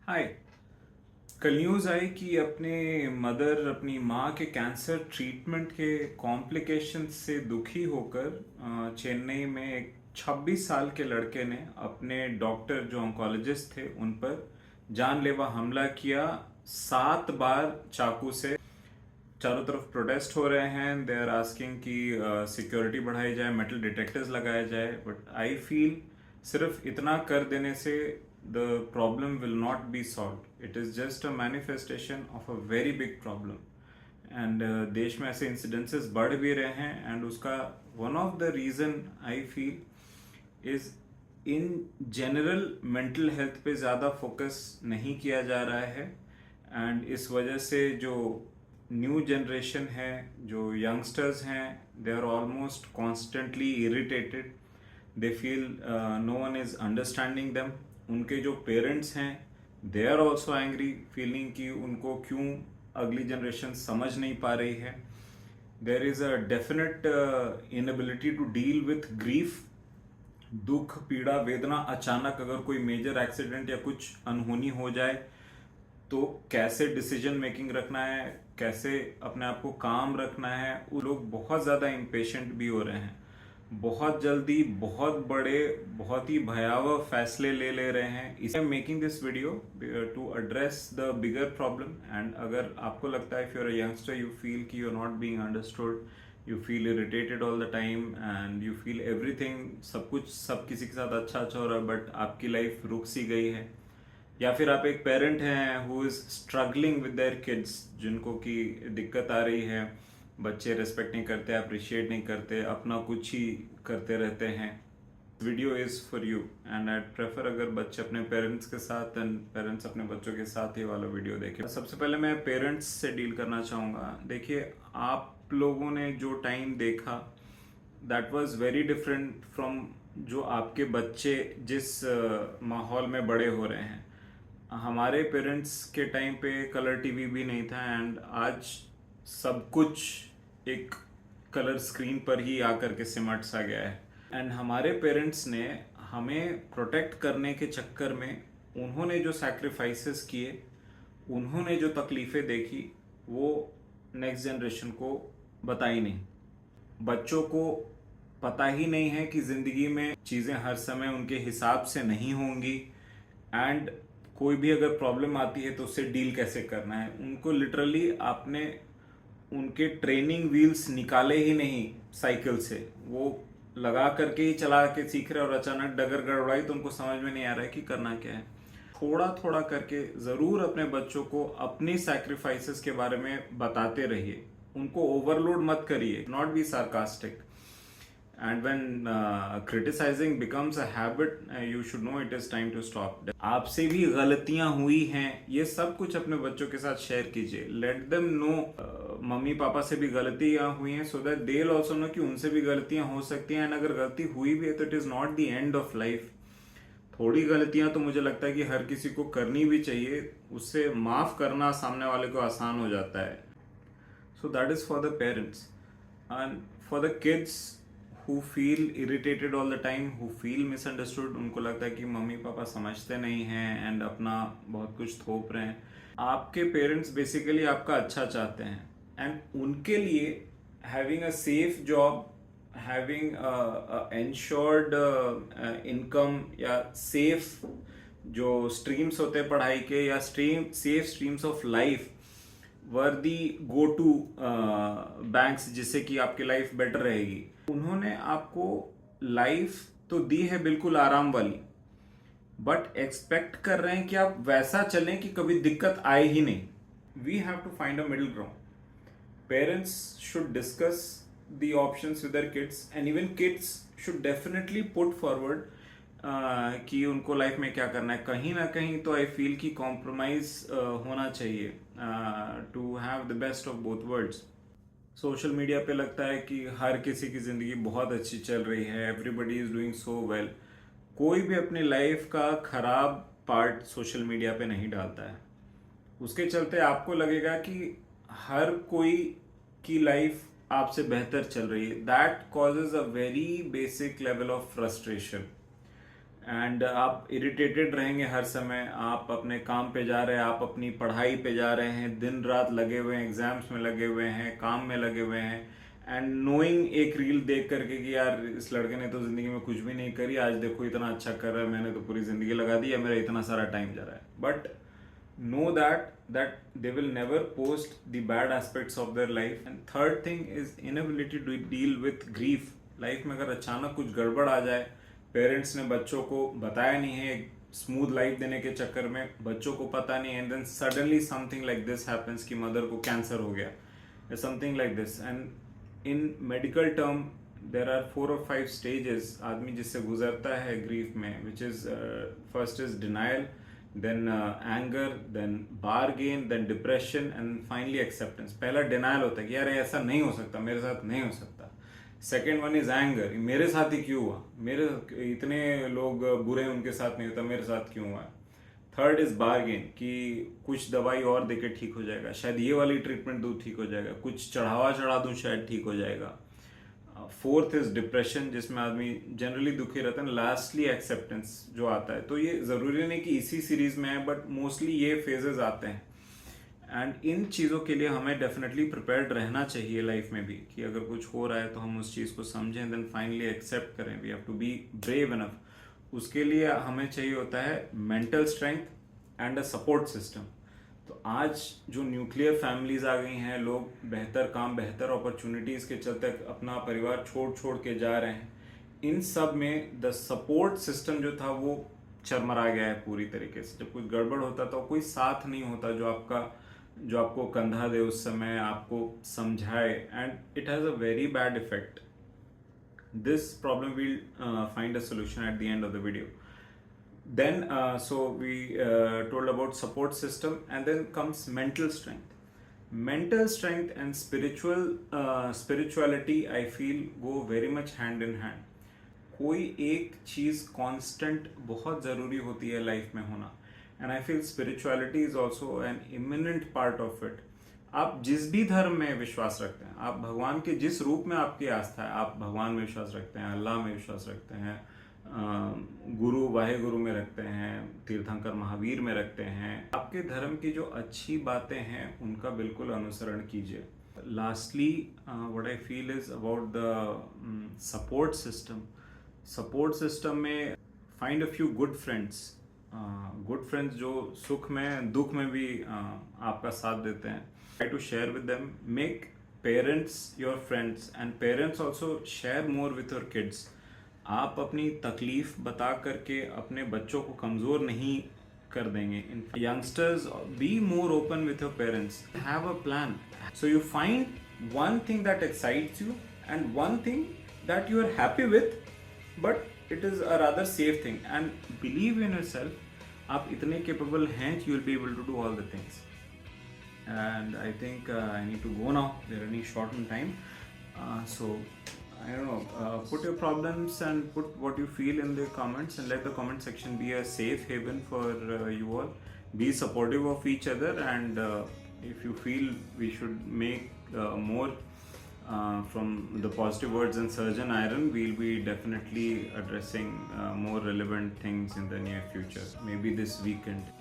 हाय। कल न्यूज़ आई कि अपनी माँ के कैंसर ट्रीटमेंट के कॉम्प्लिकेशंस से दुखी होकर चेन्नई में एक 26 साल के लड़के ने अपने डॉक्टर जो ऑन्कोलॉजिस्ट थे उन पर जानलेवा हमला किया। 7 बार चाकू से। चारों तरफ प्रोटेस्ट हो रहे हैं। दे आर आस्किंग कि सिक्योरिटी बढ़ाई जाए, मेटल डिटेक्टर्स लगाया जाए। बट आई फील सिर्फ इतना कर देने से the problem will not be solve. It is just a manifestation of a very big problem. And देश में ऐसे इंसिडेंसेस बढ़ भी रहे हैं। एंड उसका one of the reason I feel is in general mental health पे ज़्यादा फोकस नहीं किया जा रहा है। एंड इस वजह से जो न्यू जनरेशन है, जो यंगस्टर्स हैं, they are almost constantly irritated. They feel no one is understanding them. उनके जो पेरेंट्स हैं they are also angry, feeling कि उनको क्यों अगली जनरेशन समझ नहीं पा रही है। There is a definite inability to deal with grief. दुख, पीड़ा, वेदना। अचानक अगर कोई मेजर एक्सीडेंट या कुछ अनहोनी हो जाए तो कैसे डिसीजन मेकिंग रखना है, कैसे अपने आप को काम रखना है, वो लोग बहुत ज़्यादा इम्पेशेंट भी हो रहे हैं। बहुत जल्दी बहुत बड़े, बहुत ही भयावह फैसले ले ले रहे हैं। इसे making this video to address the bigger problem. And अगर आपको लगता है if you are a youngster, you feel कि you are not being understood, you feel irritated all the time and you feel everything, सब कुछ सब किसी के साथ अच्छा अच्छा हो रहा है बट आपकी लाइफ रुक सी गई है। या फिर आप एक पेरेंट हैं who is struggling with their kids, जिनको की दिक्कत आ रही है, बच्चे रेस्पेक्ट नहीं करते, अप्रिशिएट नहीं करते, अपना कुछ ही करते रहते हैं। Video is for you and I prefer अगर बच्चे अपने पेरेंट्स के साथ एंड पेरेंट्स अपने बच्चों के साथ ये वाला वीडियो देखें। सबसे पहले मैं पेरेंट्स से डील करना चाहूँगा। देखिए, आप लोगों ने जो टाइम देखा that was very different from जो आपके बच्चे जिस माहौल में बड़े हो रहे हैं। हमारे पेरेंट्स के टाइम पे कलर टीवी भी नहीं था एंड आज सब कुछ एक कलर स्क्रीन पर ही आकर के सिमट सा गया है। एंड हमारे पेरेंट्स ने हमें प्रोटेक्ट करने के चक्कर में उन्होंने जो सैक्रिफाइसेस किए, उन्होंने जो तकलीफ़ें देखी, वो नेक्स्ट जनरेशन को बताई नहीं। बच्चों को पता ही नहीं है कि ज़िंदगी में चीज़ें हर समय उनके हिसाब से नहीं होंगी। एंड कोई भी अगर प्रॉब्लम आती है तो उससे डील कैसे करना है। उनको लिटरली आपने उनके ट्रेनिंग व्हील्स निकाले ही नहीं साइकिल से, वो लगा करके ही चला के सीख रहे और अचानक डगर गड़बड़ाई तो उनको समझ में नहीं आ रहा है कि करना क्या है। थोड़ा थोड़ा करके ज़रूर अपने बच्चों को अपनी सैक्रिफाइसेस के बारे में बताते रहिए। उनको ओवरलोड मत करिए, not be sarcastic. And when criticizing becomes a habit, you should know it is time to stop. आपसे भी गलतियां हुई हैं, ये सब कुछ अपने बच्चों के साथ शेयर कीजिए। Let them know mummy papa से भी गलतियां हुई हैं, so that they will also know कि उनसे भी गलतियां हो सकती हैं। एंड अगर गलती हुई भी है तो it is not the end of life. थोड़ी गलतियां तो मुझे लगता है कि हर किसी को करनी भी चाहिए, उससे माफ़ करना सामने वाले को आसान हो जाता है। So that is for the parents. And for the kids who feel irritated all the time, who feel misunderstood, उनको लगता है कि मम्मी पापा समझते नहीं हैं एंड अपना बहुत कुछ थोप रहे हैं। आपके पेरेंट्स बेसिकली आपका अच्छा चाहते हैं एंड उनके लिए having a safe job, having insured income या सेफ जो स्ट्रीम्स होते हैं पढ़ाई के, या safe streams of life where they go to banks, जिससे कि आपकी लाइफ बेटर रहेगी। उन्होंने आपको लाइफ तो दी है बिल्कुल आराम वाली, बट एक्सपेक्ट कर रहे हैं कि आप वैसा चलें कि कभी दिक्कत आए ही नहीं। We have to find a middle ground. Parents should discuss the options with their kids and even kids should definitely put forward कि उनको लाइफ में क्या करना है। कहीं ना कहीं तो आई फील कि कॉम्प्रोमाइज होना चाहिए to have the best of both worlds. Social media पे लगता है कि हर किसी की ज़िंदगी बहुत अच्छी चल रही है, everybody is doing so well. कोई भी अपनी लाइफ का खराब पार्ट सोशल मीडिया पे नहीं डालता है। उसके चलते आपको लगेगा कि हर कोई की लाइफ आपसे बेहतर चल रही है। That causes a very basic level of frustration. And आप इरिटेटेड रहेंगे हर समय, आप अपने काम पे जा रहे हैं, आप अपनी पढ़ाई पे जा रहे हैं, दिन रात लगे हुए हैं, एग्जाम्स में लगे हुए हैं, काम में लगे हुए हैं, एंड नोइंग एक रील देख करके कि यार इस लड़के ने तो जिंदगी में कुछ भी नहीं करी, आज देखो इतना अच्छा कर रहा है, मैंने तो पूरी जिंदगी लगा दी है, मेरा इतना सारा टाइम जा रहा है. But know that they will never post the bad aspects of their life. And third thing is inability to deal with grief. Life में अगर अचानक कुछ गड़बड़ आ जाए, पेरेंट्स ने बच्चों को बताया नहीं है, स्मूथ लाइफ देने के चक्कर में बच्चों को पता नहीं है, and then suddenly something like this happens कि मदर को कैंसर हो गया या something like this. And in medical term there are 4 or 5 stages आदमी जिससे गुजरता है ग्रीफ में, which is first is denial, then anger, then bargain, then depression and finally acceptance. पहला denial होता है कि यार ऐसा नहीं हो सकता, मेरे साथ नहीं हो सकता. सेकेंड वन इज एंगर, मेरे साथ ही क्यों हुआ, मेरे इतने लोग बुरे हैं उनके साथ नहीं होता, मेरे साथ क्यों हुआ. थर्ड इज बार्गेन, कि कुछ दवाई और देके ठीक हो जाएगा, शायद ये वाली ट्रीटमेंट दूँ ठीक हो जाएगा, कुछ चढ़ावा चढ़ा दूँ शायद ठीक हो जाएगा. फोर्थ इज डिप्रेशन, जिसमें आदमी जनरली दुखी रहता है. लास्टली एक्सेप्टेंस जो आता है. तो ये ज़रूरी नहीं कि इसी सीरीज में है, बट मोस्टली ये फेजेस आते हैं. एंड इन चीज़ों के लिए हमें डेफिनेटली प्रिपेयर्ड रहना चाहिए लाइफ में भी, कि अगर कुछ हो रहा है तो हम उस चीज़ को समझें, देन फाइनली एक्सेप्ट करें. We have to be brave enough. उसके लिए हमें चाहिए होता है mental strength and a support system. तो आज जो न्यूक्लियर फैमिलीज आ गई हैं, लोग बेहतर काम, बेहतर अपॉर्चुनिटीज के चलते अपना परिवार छोड़ के जा रहे हैं, इन सब में द सपोर्ट सिस्टम जो था वो चरमरा गया है पूरी तरीके से. जब कुछ गड़बड़ होता तो कोई साथ नहीं होता जो आपको कंधा दे उस समय, आपको समझाए, and it has a very bad effect. This problem will find a solution at the end of the video. Then so we told about support system, and then comes mental strength. Mental strength and spirituality I feel go very much hand in hand. कोई एक चीज़ constant बहुत ज़रूरी होती है life में होना, and I feel spirituality is also an imminent part of it. आप जिस भी धर्म में विश्वास रखते हैं, आप भगवान के जिस रूप में आपकी आस्था है, आप भगवान में विश्वास रखते हैं, अल्लाह में विश्वास रखते हैं, गुरु वाहे गुरु में रखते हैं, तीर्थंकर महावीर में रखते हैं, आपके धर्म की जो अच्छी बातें हैं उनका बिल्कुल अनुसरण कीजिए. Lastly what I feel is about the support system. Support system में find a few good friends. Good friends जो सुख में दुख में भी आपका साथ देते हैं. Try to share with them. Make parents your friends, and parents also share more with your kids. आप अपनी तकलीफ बता करके अपने बच्चों को कमज़ोर नहीं कर देंगे. Youngsters, be more open with your parents. Have a plan. So you find one thing that excites you and one thing that you are happy with, but it is a rather safe thing, and believe in yourself. आप इतने capable हैं कि you will be able to do all the things. And I think I need to go now. We are running short on time. So I don't know, put your problems and put what you feel in the comments, and let the comment section be a safe haven for you all. Be supportive of each other, and if you feel we should make more from the positive words and Surgeon Iron, we'll be definitely addressing more relevant things in the near future, maybe this weekend.